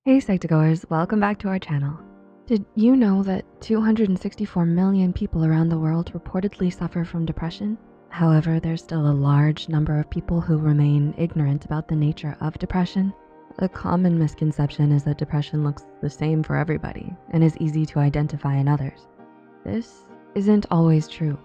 Hey Psych2Goers, welcome back to our channel. Did you know that 264 million people around the world reportedly suffer from depression? However, there's still a large number of people who remain ignorant about the nature of depression. A common misconception is that depression looks the same for everybody and is easy to identify in others. This isn't always true.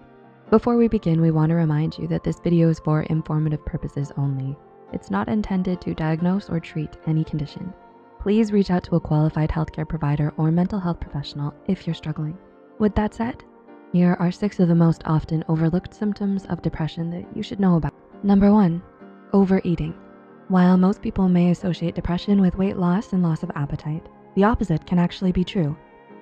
Before we begin, we want to remind you that this video is for informative purposes only. It's not intended to diagnose or treat any condition. Please reach out to a qualified healthcare provider or mental health professional if you're struggling. With that said, here are 6 of the most often overlooked symptoms of depression that you should know about. Number 1, overeating. While most people may associate depression with weight loss and loss of appetite, the opposite can actually be true.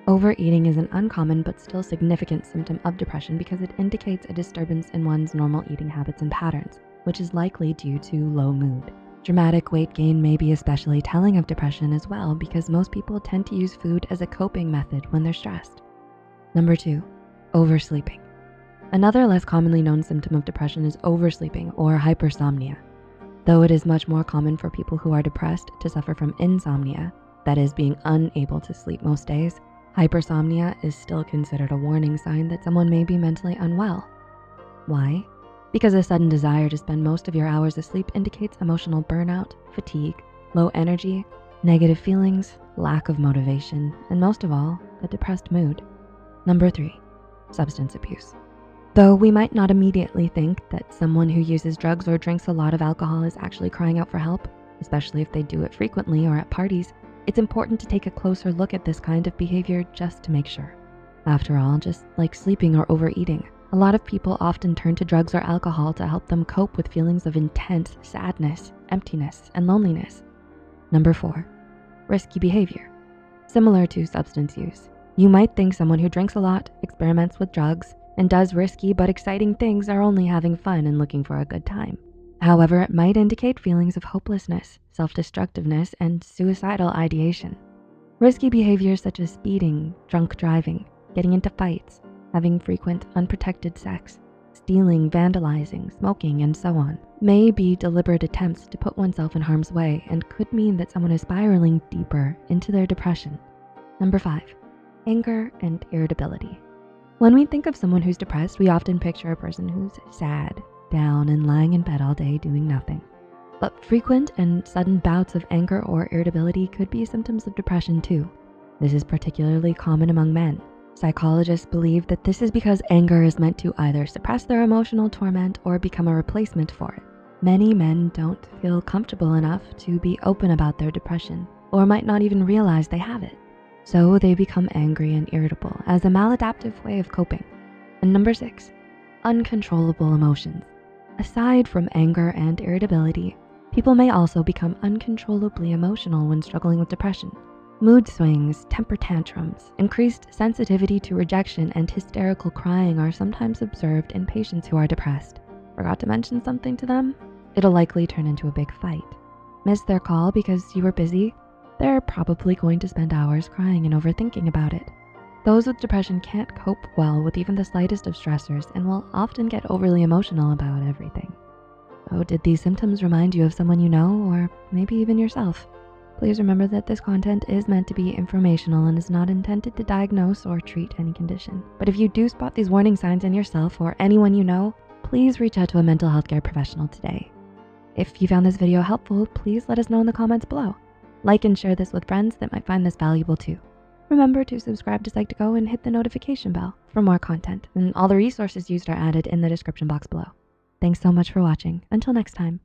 Overeating is an uncommon but still significant symptom of depression because it indicates a disturbance in one's normal eating habits and patterns, which is likely due to low mood. Dramatic weight gain may be especially telling of depression as well because most people tend to use food as a coping method when they're stressed. Number 2, oversleeping. Another less commonly known symptom of depression is oversleeping or hypersomnia. Though it is much more common for people who are depressed to suffer from insomnia, that is being unable to sleep most days, hypersomnia is still considered a warning sign that someone may be mentally unwell. Why? Because a sudden desire to spend most of your hours asleep indicates emotional burnout, fatigue, low energy, negative feelings, lack of motivation, and most of all, a depressed mood. Number 3, substance abuse. Though we might not immediately think that someone who uses drugs or drinks a lot of alcohol is actually crying out for help, especially if they do it frequently or at parties, it's important to take a closer look at this kind of behavior just to make sure. After all, just like sleeping or overeating, a lot of people often turn to drugs or alcohol to help them cope with feelings of intense sadness, emptiness, and loneliness. Number 4, risky behavior. Similar to substance use, you might think someone who drinks a lot, experiments with drugs, and does risky but exciting things are only having fun and looking for a good time. However, it might indicate feelings of hopelessness, self-destructiveness, and suicidal ideation. Risky behaviors such as speeding, drunk driving, getting into fights, having frequent unprotected sex, stealing, vandalizing, smoking, and so on, may be deliberate attempts to put oneself in harm's way and could mean that someone is spiraling deeper into their depression. Number 5, anger and irritability. When we think of someone who's depressed, we often picture a person who's sad, down, and lying in bed all day doing nothing. But frequent and sudden bouts of anger or irritability could be symptoms of depression too. This is particularly common among men. Psychologists believe that this is because anger is meant to either suppress their emotional torment or become a replacement for it. Many men don't feel comfortable enough to be open about their depression or might not even realize they have it. So they become angry and irritable as a maladaptive way of coping. And number 6, uncontrollable emotions. Aside from anger and irritability, people may also become uncontrollably emotional when struggling with depression. Mood swings, temper tantrums, increased sensitivity to rejection, and hysterical crying are sometimes observed in patients who are depressed. Forgot to mention something to them? It'll likely turn into a big fight. Missed their call because you were busy? They're probably going to spend hours crying and overthinking about it. Those with depression can't cope well with even the slightest of stressors and will often get overly emotional about everything. So did these symptoms remind you of someone you know, or maybe even yourself? Please remember that this content is meant to be informational and is not intended to diagnose or treat any condition. But if you do spot these warning signs in yourself or anyone you know, please reach out to a mental health care professional today. If you found this video helpful, please let us know in the comments below. Like and share this with friends that might find this valuable too. Remember to subscribe to Psych2Go and hit the notification bell for more content, and all the resources used are added in the description box below. Thanks so much for watching. Until next time.